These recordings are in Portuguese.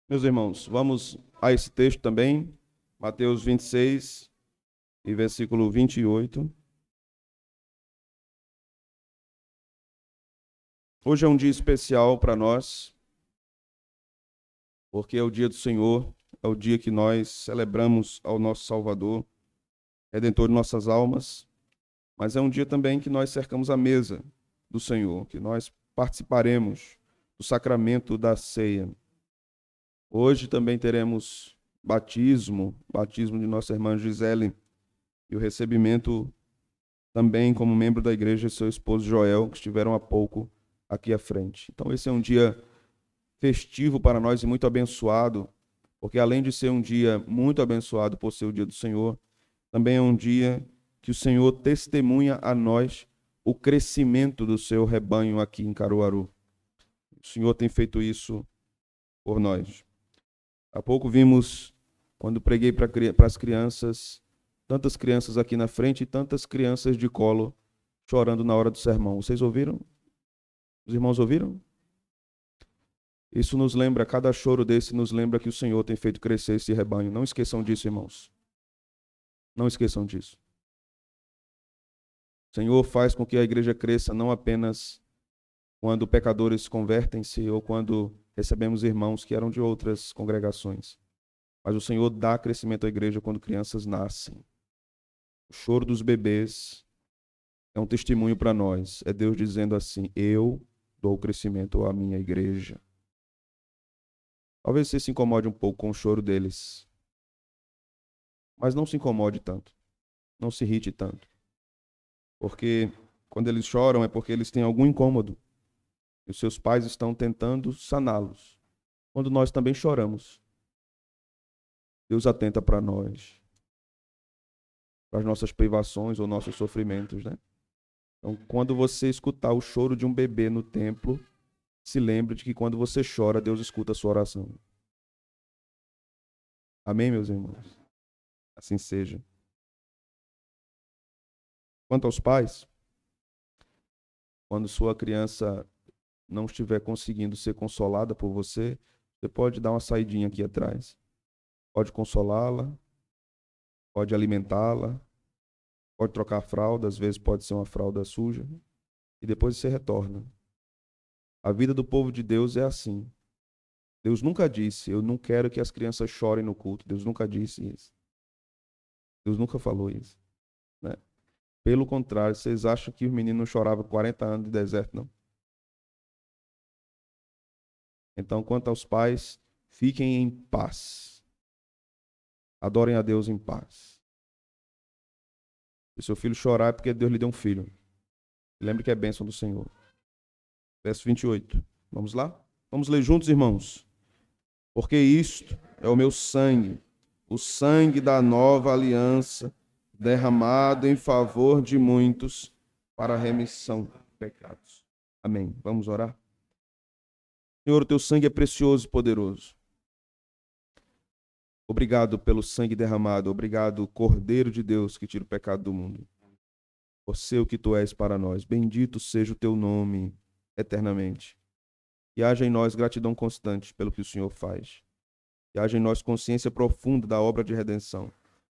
Meus irmãos, vamos a esse texto também, Mateus 26 e versículo 28. Hoje é um dia especial para nós, porque é o dia do Senhor, é o dia que nós celebramos ao nosso Salvador, Redentor de nossas almas, mas é um dia também que nós cercamos a mesa do Senhor, que nós participaremos do sacramento da ceia. Hoje também teremos batismo de nossa irmã Gisele, e o recebimento também como membro da igreja, seu esposo Joel, que estiveram há pouco aqui à frente. Então, esse é um dia festivo para nós e muito abençoado, porque além de ser um dia muito abençoado por ser o dia do Senhor, também é um dia que o Senhor testemunha a nós o crescimento do seu rebanho aqui em Caruaru. O Senhor tem feito isso por nós. Há pouco vimos, quando preguei para as crianças, tantas crianças aqui na frente e tantas crianças de colo chorando na hora do sermão. Vocês ouviram? Os irmãos ouviram? Isso nos lembra, cada choro desse nos lembra que o Senhor tem feito crescer esse rebanho. Não esqueçam disso, irmãos. Não esqueçam disso. O Senhor faz com que a igreja cresça não apenas quando pecadores convertem-se ou quando recebemos irmãos que eram de outras congregações. Mas o Senhor dá crescimento à igreja quando crianças nascem. O choro dos bebês é um testemunho para nós. É Deus dizendo assim: eu dou crescimento à minha igreja. Talvez você se incomode um pouco com o choro deles, mas não se incomode tanto. Não se irrite tanto. Porque quando eles choram é porque eles têm algum incômodo. E os seus pais estão tentando saná-los. Quando nós também choramos, Deus atenta para nós, para as nossas privações ou nossos sofrimentos, né? Então, quando você escutar o choro de um bebê no templo, se lembre de que quando você chora, Deus escuta a sua oração. Amém, meus irmãos? Assim seja. Quanto aos pais, quando sua criança não estiver conseguindo ser consolada por você, você pode dar uma saidinha aqui atrás. Pode consolá-la, pode alimentá-la, pode trocar a fralda, às vezes pode ser uma fralda suja, e depois você retorna. A vida do povo de Deus é assim. Deus nunca disse: eu não quero que as crianças chorem no culto. Deus nunca disse isso. Deus nunca falou isso, né? Pelo contrário, vocês acham que os meninos não choravam 40 anos de deserto, não? Então, quanto aos pais, fiquem em paz. Adorem a Deus em paz. Se seu filho chorar é porque Deus lhe deu um filho. Lembre que é bênção do Senhor. Verso 28. Vamos lá? Vamos ler juntos, irmãos. Porque isto é o meu sangue, o sangue da nova aliança, derramado em favor de muitos para a remissão de pecados. Amém. Vamos orar? Senhor, o teu sangue é precioso e poderoso. Obrigado pelo sangue derramado. Obrigado, Cordeiro de Deus, que tira o pecado do mundo. Por ser o que tu és para nós. Bendito seja o teu nome eternamente. E haja em nós gratidão constante pelo que o Senhor faz. E haja em nós consciência profunda da obra de redenção.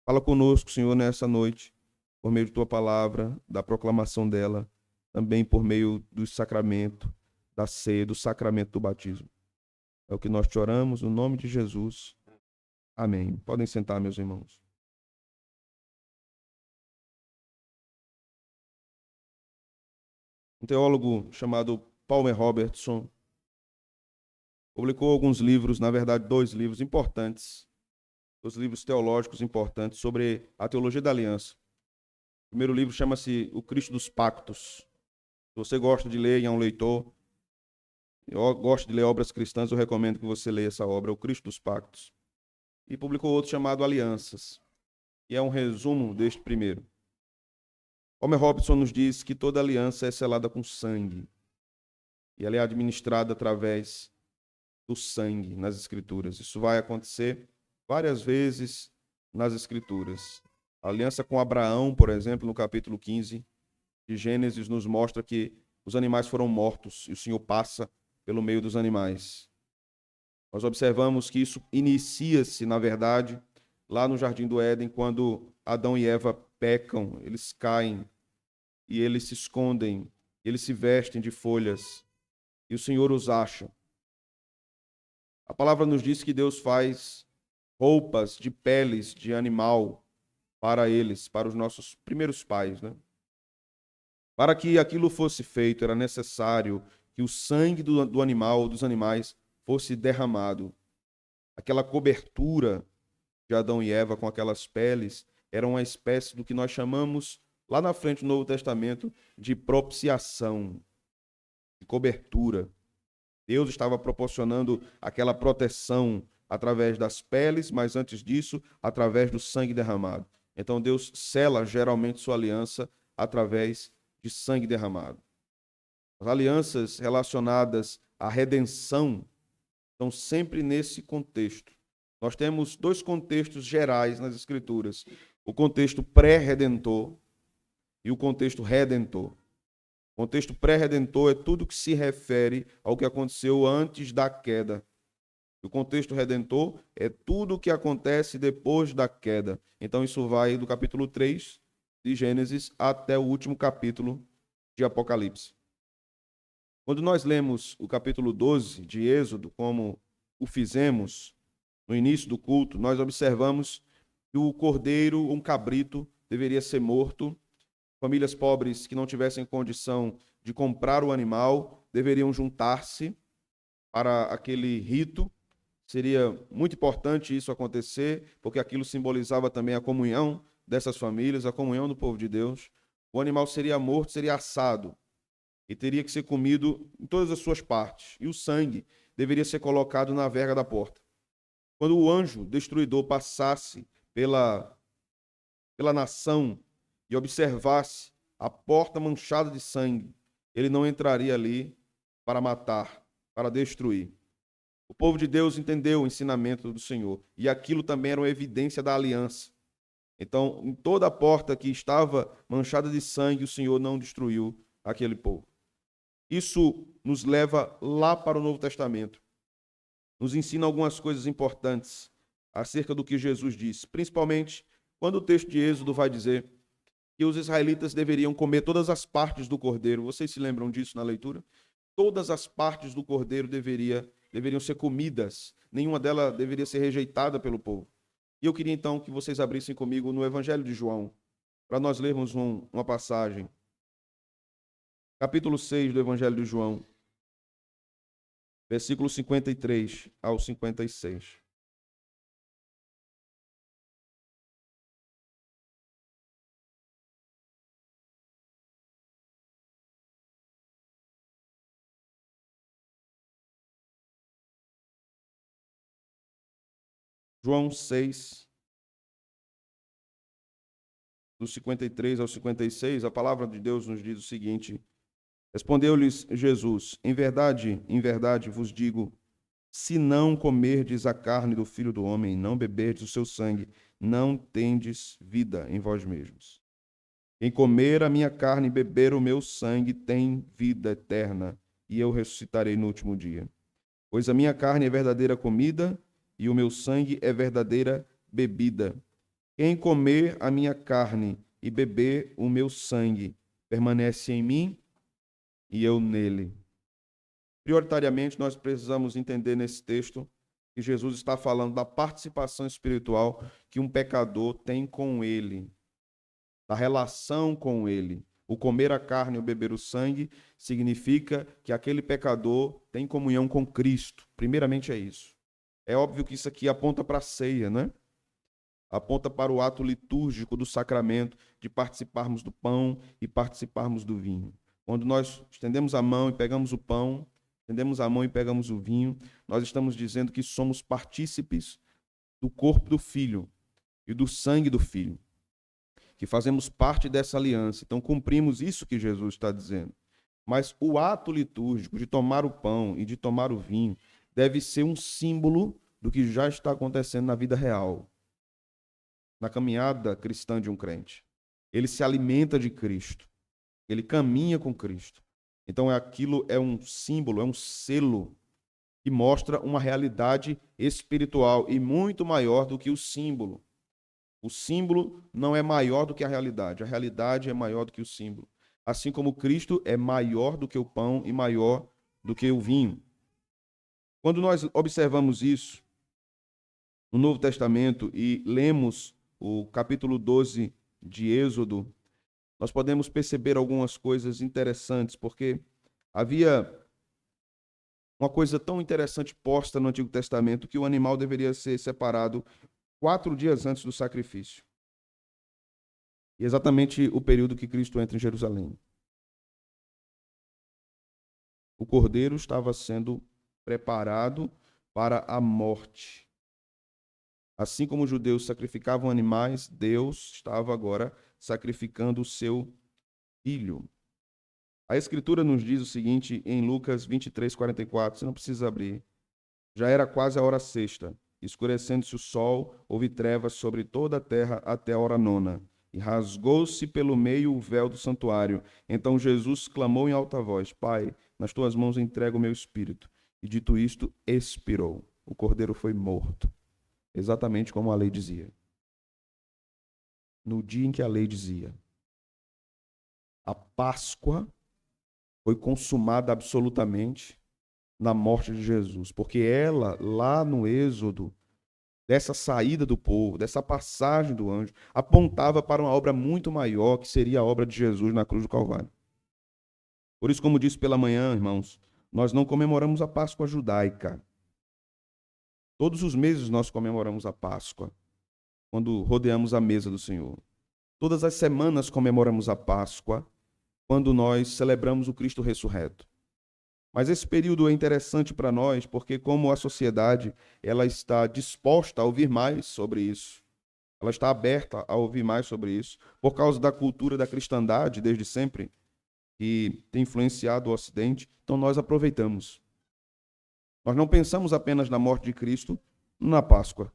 Fala conosco, Senhor, nessa noite, por meio de tua palavra, da proclamação dela, também por meio do sacramento, da ceia, do sacramento do batismo. É o que nós te oramos, no nome de Jesus. Amém. Podem sentar, meus irmãos. Um teólogo chamado Palmer Robertson publicou alguns livros, na verdade, 2 livros importantes, 2 livros teológicos importantes sobre a teologia da aliança. O primeiro livro chama-se O Cristo dos Pactos. Se você gosta de ler e é um leitor, eu gosto de ler obras cristãs, eu recomendo que você leia essa obra, O Cristo dos Pactos. E publicou outro chamado Alianças, e é um resumo deste primeiro. Homer Robinson nos diz que toda aliança é selada com sangue, e ela é administrada através do sangue nas Escrituras. Isso vai acontecer várias vezes nas Escrituras. A aliança com Abraão, por exemplo, no capítulo 15 de Gênesis, nos mostra que os animais foram mortos e o Senhor passa pelo meio dos animais. Nós observamos que isso inicia-se, na verdade, lá no Jardim do Éden, quando Adão e Eva pecam, eles caem e eles se escondem, eles se vestem de folhas e o Senhor os acha. A palavra nos diz que Deus faz roupas de peles de animal para eles, para os nossos primeiros pais, né? Para que aquilo fosse feito, era necessário que o sangue do animal, dos animais, fosse derramado. Aquela cobertura de Adão e Eva com aquelas peles era uma espécie do que nós chamamos, lá na frente do Novo Testamento, de propiciação, de cobertura. Deus estava proporcionando aquela proteção através das peles, mas antes disso, através do sangue derramado. Então Deus sela geralmente sua aliança através de sangue derramado. As alianças relacionadas à redenção estão sempre nesse contexto. Nós temos dois contextos gerais nas Escrituras: o contexto pré-redentor e o contexto redentor. O contexto pré-redentor é tudo que se refere ao que aconteceu antes da queda. O contexto redentor é tudo o que acontece depois da queda. Então, isso vai do capítulo 3 de Gênesis até o último capítulo de Apocalipse. Quando nós lemos o capítulo 12 de Êxodo, como o fizemos no início do culto, nós observamos que o cordeiro, um cabrito, deveria ser morto. Famílias pobres que não tivessem condição de comprar o animal deveriam juntar-se para aquele rito. Seria muito importante isso acontecer, porque aquilo simbolizava também a comunhão dessas famílias, a comunhão do povo de Deus. O animal seria morto, seria assado e teria que ser comido em todas as suas partes. E o sangue deveria ser colocado na verga da porta. Quando o anjo destruidor passasse pela nação e observasse a porta manchada de sangue, ele não entraria ali para matar, para destruir. O povo de Deus entendeu o ensinamento do Senhor, e aquilo também era uma evidência da aliança. Então, em toda a porta que estava manchada de sangue, o Senhor não destruiu aquele povo. Isso nos leva lá para o Novo Testamento. Nos ensina algumas coisas importantes acerca do que Jesus disse, principalmente quando o texto de Êxodo vai dizer que os israelitas deveriam comer todas as partes do cordeiro. Vocês se lembram disso na leitura? Todas as partes do cordeiro deveriam ser comidas. Nenhuma delas deveria ser rejeitada pelo povo. E eu queria então que vocês abrissem comigo no Evangelho de João, para nós lermos uma passagem. Capítulo 6 do Evangelho de João, versículos 53 ao 56. João 6, do 53 ao 56, a palavra de Deus nos diz o seguinte: respondeu-lhes Jesus: em verdade vos digo, se não comerdes a carne do Filho do Homem, não beberdes o seu sangue, não tendes vida em vós mesmos. Quem comer a minha carne e beber o meu sangue tem vida eterna, e eu ressuscitarei no último dia. Pois a minha carne é verdadeira comida, e o meu sangue é verdadeira bebida. Quem comer a minha carne e beber o meu sangue, permanece em mim e eu nele. Prioritariamente, nós precisamos entender nesse texto que Jesus está falando da participação espiritual que um pecador tem com ele, da relação com ele. O comer a carne e o beber o sangue significa que aquele pecador tem comunhão com Cristo. Primeiramente é isso. É óbvio que isso aqui aponta para a ceia, né? Aponta para o ato litúrgico do sacramento de participarmos do pão e participarmos do vinho. Quando nós estendemos a mão e pegamos o pão, estendemos a mão e pegamos o vinho, nós estamos dizendo que somos partícipes do corpo do Filho e do sangue do Filho, que fazemos parte dessa aliança. Então, cumprimos isso que Jesus está dizendo. Mas o ato litúrgico de tomar o pão e de tomar o vinho deve ser um símbolo do que já está acontecendo na vida real, na caminhada cristã de um crente. Ele se alimenta de Cristo. Ele caminha com Cristo. Então aquilo é um símbolo, é um selo que mostra uma realidade espiritual e muito maior do que o símbolo. O símbolo não é maior do que a realidade é maior do que o símbolo. Assim como Cristo é maior do que o pão e maior do que o vinho. Quando nós observamos isso no Novo Testamento e lemos o capítulo 12 de Êxodo, nós podemos perceber algumas coisas interessantes, porque havia uma coisa tão interessante posta no Antigo Testamento que o animal deveria ser separado 4 dias antes do sacrifício. E exatamente o período que Cristo entra em Jerusalém. O cordeiro estava sendo preparado para a morte. Assim como os judeus sacrificavam animais, Deus estava agora sacrificando o seu filho. A Escritura nos diz o seguinte em Lucas 23, 44, você não precisa abrir. Já era quase a hora sexta. Escurecendo-se o sol, houve trevas sobre toda a terra até a hora nona. E rasgou-se pelo meio o véu do santuário. Então Jesus clamou em alta voz: Pai, nas tuas mãos entrego o meu espírito. E dito isto, expirou. O cordeiro foi morto. Exatamente como a lei dizia. No dia em que a lei dizia. A Páscoa foi consumada absolutamente na morte de Jesus. Porque ela, lá no Êxodo, dessa saída do povo, dessa passagem do anjo, apontava para uma obra muito maior, que seria a obra de Jesus na cruz do Calvário. Por isso, como disse pela manhã, irmãos, nós não comemoramos a Páscoa judaica. Todos os meses nós comemoramos a Páscoa, quando rodeamos a mesa do Senhor. Todas as semanas comemoramos a Páscoa, quando nós celebramos o Cristo ressurreto. Mas esse período é interessante para nós, porque como a sociedade ela está disposta a ouvir mais sobre isso, ela está aberta a ouvir mais sobre isso, por causa da cultura da cristandade, desde sempre, que tem influenciado o Ocidente, então nós aproveitamos. Nós não pensamos apenas na morte de Cristo na Páscoa,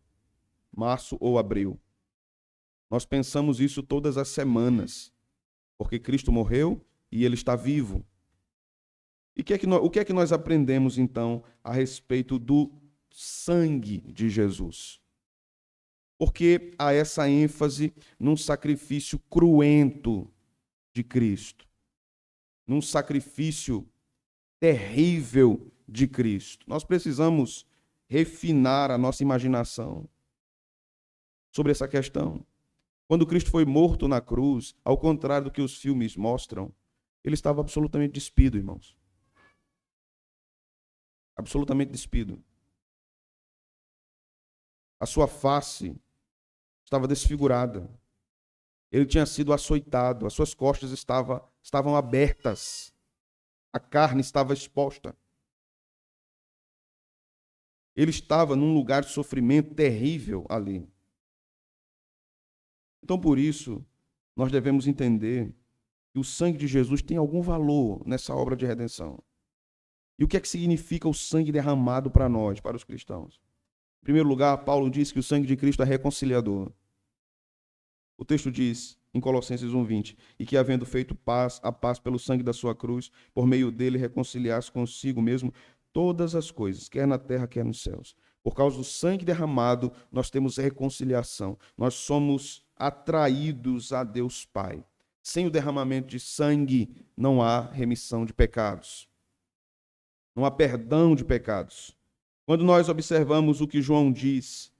março ou abril. Nós pensamos isso todas as semanas, porque Cristo morreu e Ele está vivo. E o que é que nós aprendemos, então, a respeito do sangue de Jesus? Porque há essa ênfase num sacrifício cruento de Cristo, num sacrifício terrível de Cristo. Nós precisamos refinar a nossa imaginação sobre essa questão. Quando Cristo foi morto na cruz, ao contrário do que os filmes mostram, ele estava absolutamente despido, irmãos. Absolutamente despido. A sua face estava desfigurada. Ele tinha sido açoitado, as suas costas estavam abertas. A carne estava exposta. Ele estava num lugar de sofrimento terrível ali. Então, por isso, nós devemos entender que o sangue de Jesus tem algum valor nessa obra de redenção. E o que é que significa o sangue derramado para nós, para os cristãos? Em primeiro lugar, Paulo diz que o sangue de Cristo é reconciliador. O texto diz, em Colossenses 1:20, e que havendo feito a paz pelo sangue da sua cruz, por meio dele reconciliasse consigo mesmo todas as coisas, quer na terra, quer nos céus. Por causa do sangue derramado, nós temos reconciliação. Nós somos atraídos a Deus Pai. Sem o derramamento de sangue, não há remissão de pecados. Não há perdão de pecados. Quando nós observamos o que João diz,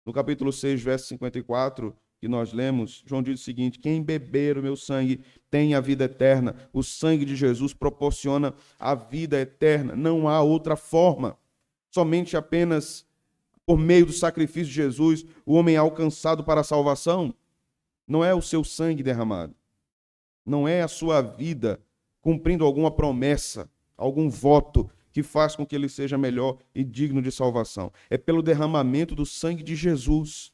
no capítulo 6, verso 54, que nós lemos, João diz o seguinte: quem beber o meu sangue tem a vida eterna. O sangue de Jesus proporciona a vida eterna. Não há outra forma. Somente apenas por meio do sacrifício de Jesus, o homem é alcançado para a salvação. Não é o seu sangue derramado. Não é a sua vida cumprindo alguma promessa, algum voto que faz com que ele seja melhor e digno de salvação. É pelo derramamento do sangue de Jesus.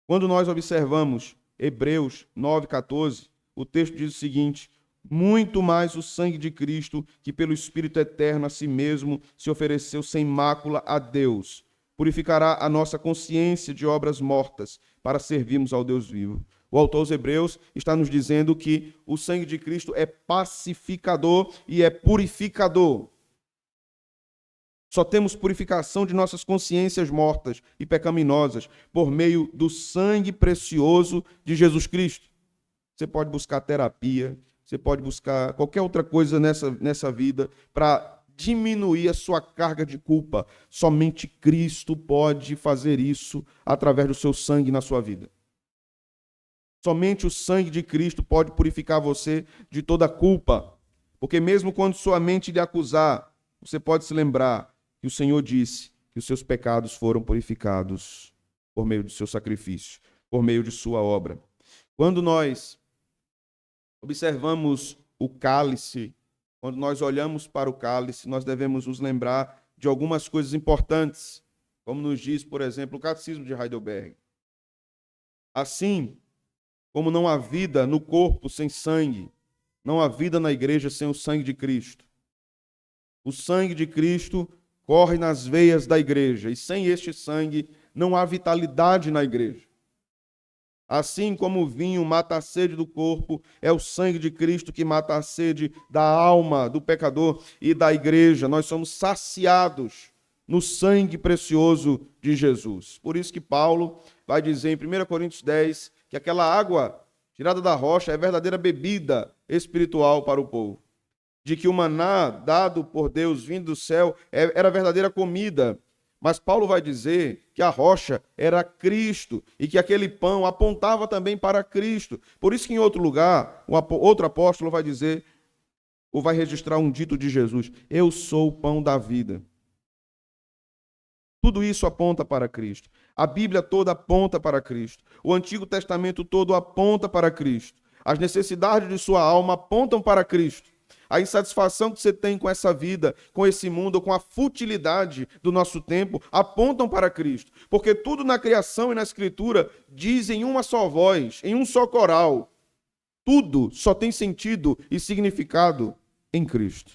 Quando nós observamos Hebreus 9:14, o texto diz o seguinte: muito mais o sangue de Cristo, que pelo Espírito eterno a si mesmo se ofereceu sem mácula a Deus, purificará a nossa consciência de obras mortas, para servirmos ao Deus vivo. O autor aos Hebreus está nos dizendo que o sangue de Cristo é pacificador e é purificador. Só temos purificação de nossas consciências mortas e pecaminosas por meio do sangue precioso de Jesus Cristo. Você pode buscar terapia, você pode buscar qualquer outra coisa nessa vida para diminuir a sua carga de culpa. Somente Cristo pode fazer isso através do seu sangue na sua vida. Somente o sangue de Cristo pode purificar você de toda culpa. Porque mesmo quando sua mente lhe acusar, você pode se lembrar que o Senhor disse que os seus pecados foram purificados por meio do seu sacrifício, por meio de sua obra. Quando nós observamos o cálice, quando nós olhamos para o cálice, nós devemos nos lembrar de algumas coisas importantes, como nos diz, por exemplo, o Catecismo de Heidelberg. Assim como não há vida no corpo sem sangue, não há vida na igreja sem o sangue de Cristo. O sangue de Cristo corre nas veias da igreja, e sem este sangue não há vitalidade na igreja. Assim como o vinho mata a sede do corpo, é o sangue de Cristo que mata a sede da alma do pecador e da igreja. Nós somos saciados no sangue precioso de Jesus. Por isso que Paulo vai dizer em 1 Coríntios 10 que aquela água tirada da rocha é verdadeira bebida espiritual para o povo. De que o maná dado por Deus vindo do céu era verdadeira comida. Mas Paulo vai dizer que a rocha era Cristo e que aquele pão apontava também para Cristo. Por isso que em outro lugar, outro apóstolo vai dizer, ou vai registrar um dito de Jesus: eu sou o pão da vida. Tudo isso aponta para Cristo. A Bíblia toda aponta para Cristo. O Antigo Testamento todo aponta para Cristo. As necessidades de sua alma apontam para Cristo. A insatisfação que você tem com essa vida, com esse mundo, com a futilidade do nosso tempo, apontam para Cristo. Porque tudo na criação e na Escritura diz em uma só voz, em um só coral. Tudo só tem sentido e significado em Cristo.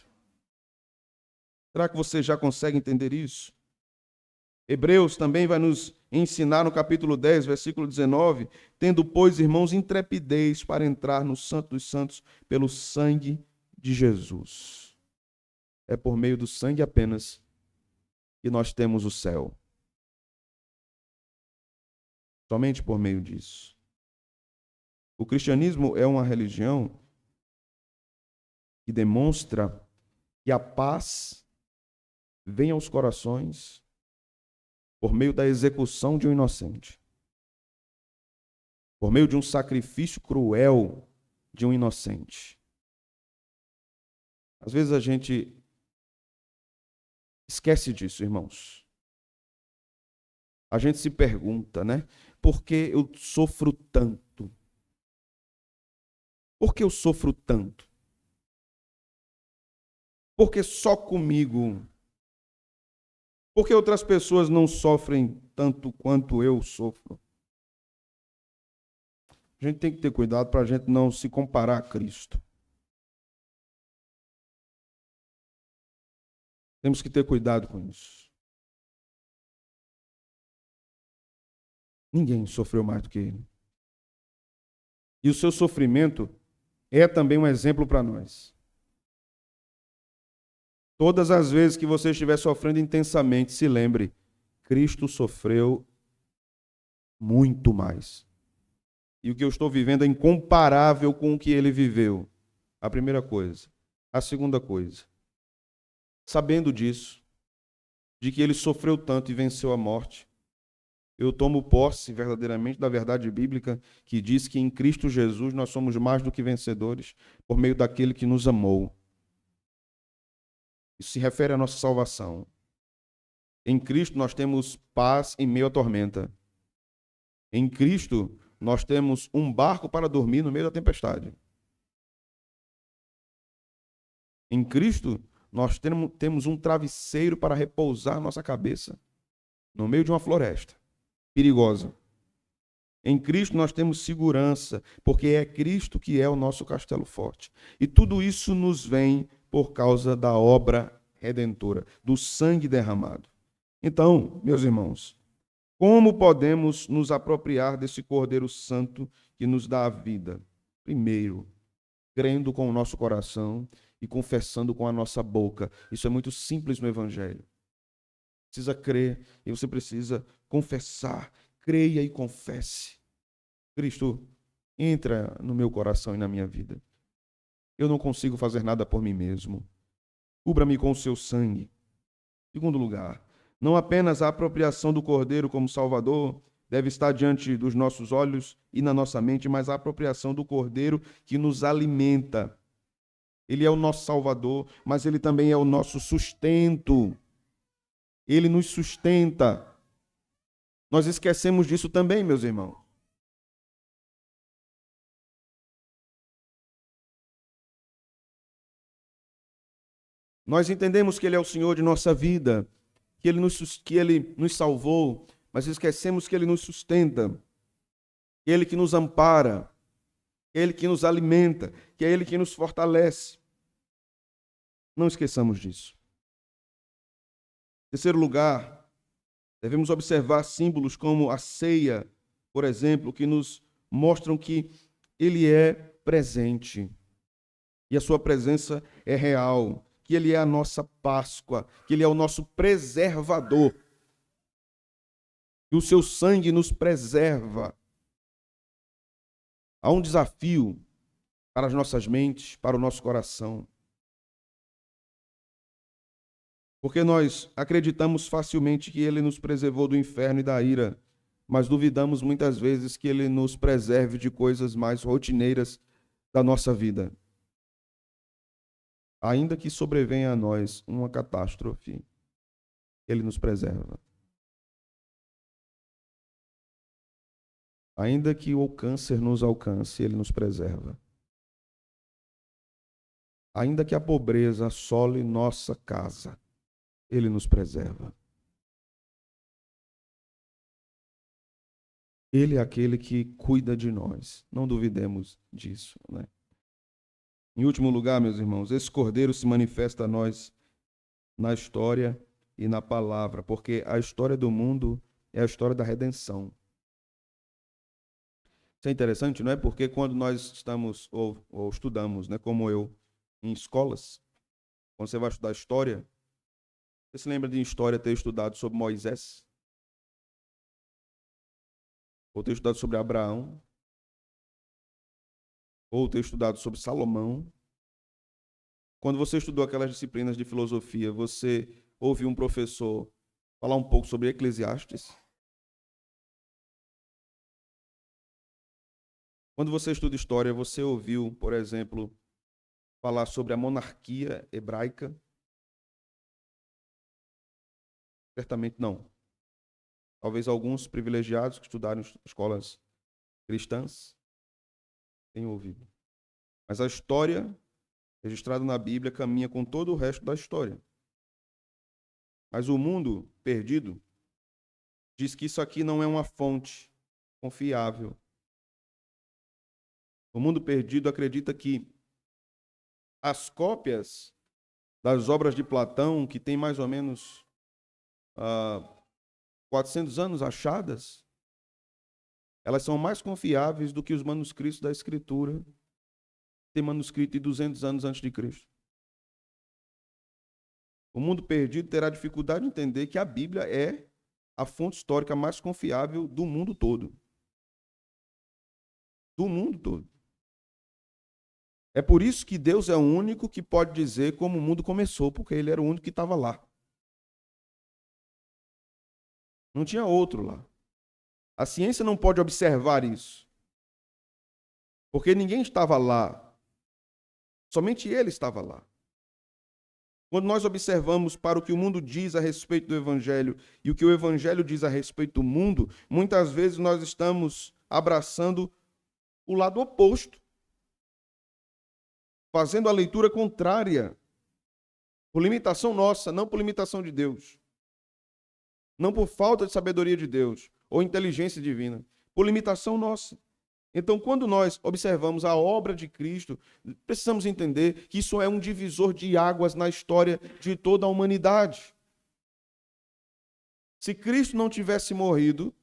Será que você já consegue entender isso? Hebreus também vai nos ensinar no capítulo 10, versículo 19, tendo, pois, irmãos, intrepidez para entrar no Santo dos Santos pelo sangue de Jesus. É por meio do sangue apenas que nós temos o céu. Somente por meio disso. O cristianismo é uma religião que demonstra que a paz vem aos corações por meio da execução de um inocente. Por meio de um sacrifício cruel de um inocente. Às vezes a gente esquece disso, irmãos. A gente se pergunta, né? Por que eu sofro tanto? Por que eu sofro tanto? Por que só comigo? Por que outras pessoas não sofrem tanto quanto eu sofro? A gente tem que ter cuidado para a gente não se comparar a Cristo. Temos que ter cuidado com isso. Ninguém sofreu mais do que ele. E o seu sofrimento é também um exemplo para nós. Todas as vezes que você estiver sofrendo intensamente, se lembre, Cristo sofreu muito mais. E o que eu estou vivendo é incomparável com o que ele viveu. A primeira coisa. A segunda coisa. Sabendo disso, de que ele sofreu tanto e venceu a morte, eu tomo posse verdadeiramente da verdade bíblica que diz que em Cristo Jesus nós somos mais do que vencedores por meio daquele que nos amou. Isso se refere à nossa salvação. Em Cristo nós temos paz em meio à tormenta. Em Cristo nós temos um barco para dormir no meio da tempestade. Em Cristo nós temos um travesseiro para repousar nossa cabeça no meio de uma floresta perigosa. Em Cristo nós temos segurança, porque é Cristo que é o nosso castelo forte. E tudo isso nos vem por causa da obra redentora, do sangue derramado. Então, meus irmãos, como podemos nos apropriar desse Cordeiro Santo que nos dá a vida? Primeiro, crendo com o nosso coração e confessando com a nossa boca. Isso é muito simples no Evangelho. precisa crer e você precisa confessar. Creia e confesse. Cristo, entra no meu coração e na minha vida. Eu não consigo fazer nada por mim mesmo. Cubra-me com o seu sangue. Segundo lugar, não apenas a apropriação do Cordeiro como Salvador deve estar diante dos nossos olhos e na nossa mente, mas a apropriação do Cordeiro que nos alimenta. Ele é o nosso Salvador, mas ele também é o nosso sustento. Ele nos sustenta. Nós esquecemos disso também, meus irmãos. Nós entendemos que ele é o Senhor de nossa vida, que ele nos salvou, mas esquecemos que ele nos sustenta, que ele que nos ampara, que ele que nos alimenta, que é ele que nos fortalece. Não esqueçamos disso. Em terceiro lugar, devemos observar símbolos como a ceia, por exemplo, que nos mostram que ele é presente e a sua presença é real, que ele é a nossa Páscoa, que ele é o nosso preservador, que o seu sangue nos preserva. Há um desafio para as nossas mentes, para o nosso coração. Porque nós acreditamos facilmente que ele nos preservou do inferno e da ira, mas duvidamos muitas vezes que ele nos preserve de coisas mais rotineiras da nossa vida. Ainda que sobrevenha a nós uma catástrofe, ele nos preserva. Ainda que o câncer nos alcance, ele nos preserva. Ainda que a pobreza assole nossa casa, ele nos preserva. Ele é aquele que cuida de nós. Não duvidemos disso, né? Em último lugar, meus irmãos, esse Cordeiro se manifesta a nós na história e na palavra, porque a história do mundo é a história da redenção. Isso é interessante, não é? Porque quando nós estamos ou estudamos, né, como eu, em escolas, quando você vai estudar história, você se lembra de história ter estudado sobre Moisés? Ou ter estudado sobre Abraão? Ou ter estudado sobre Salomão? Quando você estudou aquelas disciplinas de filosofia, você ouviu um professor falar um pouco sobre Eclesiastes? Quando você estuda história, você ouviu, por exemplo, falar sobre a monarquia hebraica? Certamente não. Talvez alguns privilegiados que estudaram escolas cristãs tenham ouvido. Mas a história registrada na Bíblia caminha com todo o resto da história. Mas o mundo perdido diz que isso aqui não é uma fonte confiável. O mundo perdido acredita que as cópias das obras de Platão, que tem mais ou menos 400 anos achadas, elas são mais confiáveis do que os manuscritos da Escritura, que tem manuscrito de 200 anos antes de Cristo. O mundo perdido terá dificuldade de entender que a Bíblia é a fonte histórica mais confiável do mundo todo. Do mundo todo. É por isso que Deus é o único que pode dizer como o mundo começou, porque ele era o único que estava lá. Não tinha outro lá. A ciência não pode observar isso. Porque ninguém estava lá. Somente ele estava lá. Quando nós observamos para o que o mundo diz a respeito do Evangelho e o que o Evangelho diz a respeito do mundo, muitas vezes nós estamos abraçando o lado oposto, fazendo a leitura contrária, por limitação nossa, não por limitação de Deus, não por falta de sabedoria de Deus ou inteligência divina, por limitação nossa. Então, quando nós observamos a obra de Cristo, precisamos entender que isso é um divisor de águas na história de toda a humanidade. Se Cristo não tivesse morrido,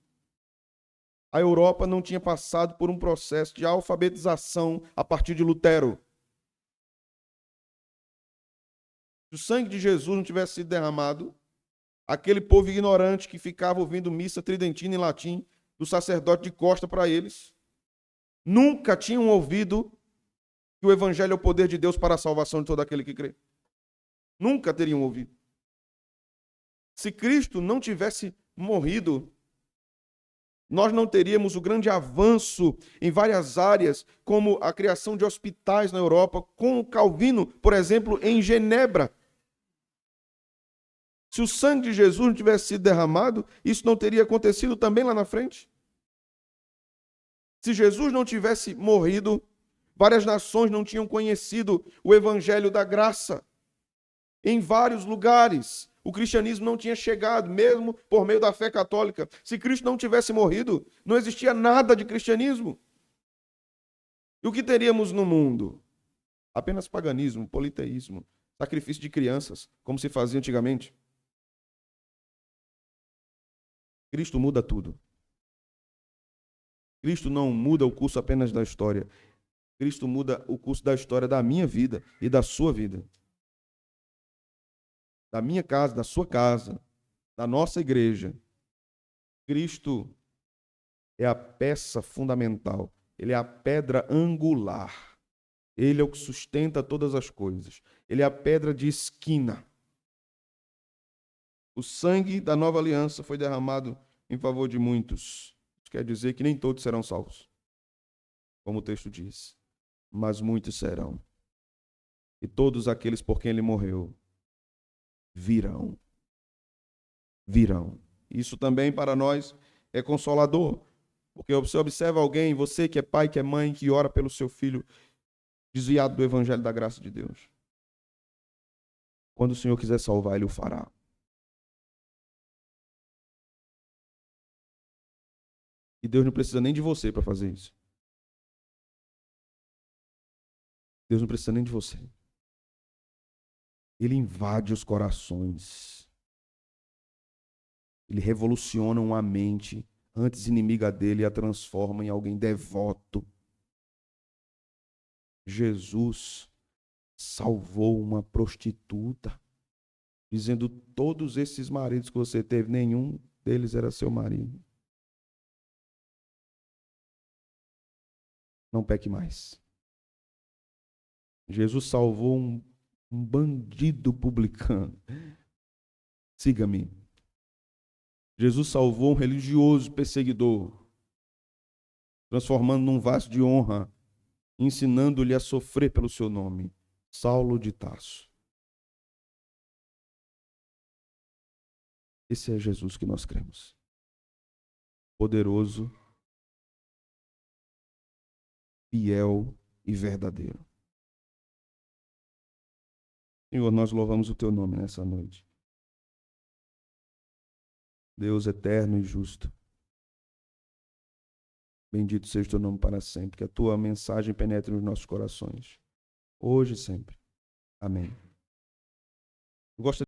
a Europa não tinha passado por um processo de alfabetização a partir de Lutero. Se o sangue de Jesus não tivesse sido derramado, aquele povo ignorante que ficava ouvindo missa tridentina em latim, do sacerdote de costa para eles, nunca tinham ouvido que o evangelho é o poder de Deus para a salvação de todo aquele que crê. Nunca teriam ouvido. Se Cristo não tivesse morrido, nós não teríamos o grande avanço em várias áreas, como a criação de hospitais na Europa, com Calvino, por exemplo, em Genebra. Se o sangue de Jesus não tivesse sido derramado, isso não teria acontecido também lá na frente. Se Jesus não tivesse morrido, várias nações não tinham conhecido o evangelho da graça. Em vários lugares, o cristianismo não tinha chegado, mesmo por meio da fé católica. Se Cristo não tivesse morrido, não existia nada de cristianismo. E o que teríamos no mundo? Apenas paganismo, politeísmo, sacrifício de crianças, como se fazia antigamente. Cristo muda tudo. Cristo não muda o curso apenas da história. Cristo muda o curso da história da minha vida e da sua vida. Da minha casa, da sua casa, da nossa igreja. Cristo é a peça fundamental. Ele é a pedra angular. Ele é o que sustenta todas as coisas. Ele é a pedra de esquina. O sangue da nova aliança foi derramado em favor de muitos. Isso quer dizer que nem todos serão salvos, como o texto diz, mas muitos serão. E todos aqueles por quem ele morreu virão. Virão. Isso também para nós é consolador, porque você observa alguém, você que é pai, que é mãe, que ora pelo seu filho desviado do evangelho da graça de Deus. Quando o Senhor quiser salvar, ele o fará. E Deus não precisa nem de você para fazer isso. Deus não precisa nem de você. Ele invade os corações. Ele revoluciona uma mente antes inimiga dele e a transforma em alguém devoto. Jesus salvou uma prostituta, dizendo: todos esses maridos que você teve, nenhum deles era seu marido. Não peque mais. Jesus salvou um bandido publicano. Siga-me. Jesus salvou um religioso perseguidor, transformando num vaso de honra, ensinando-lhe a sofrer pelo seu nome, Saulo de Tarso. Esse é Jesus que nós cremos. Poderoso, fiel e verdadeiro. Senhor, nós louvamos o teu nome nessa noite. Deus eterno e justo. Bendito seja o teu nome para sempre. Que a tua mensagem penetre nos nossos corações. Hoje e sempre. Amém. Eu gosto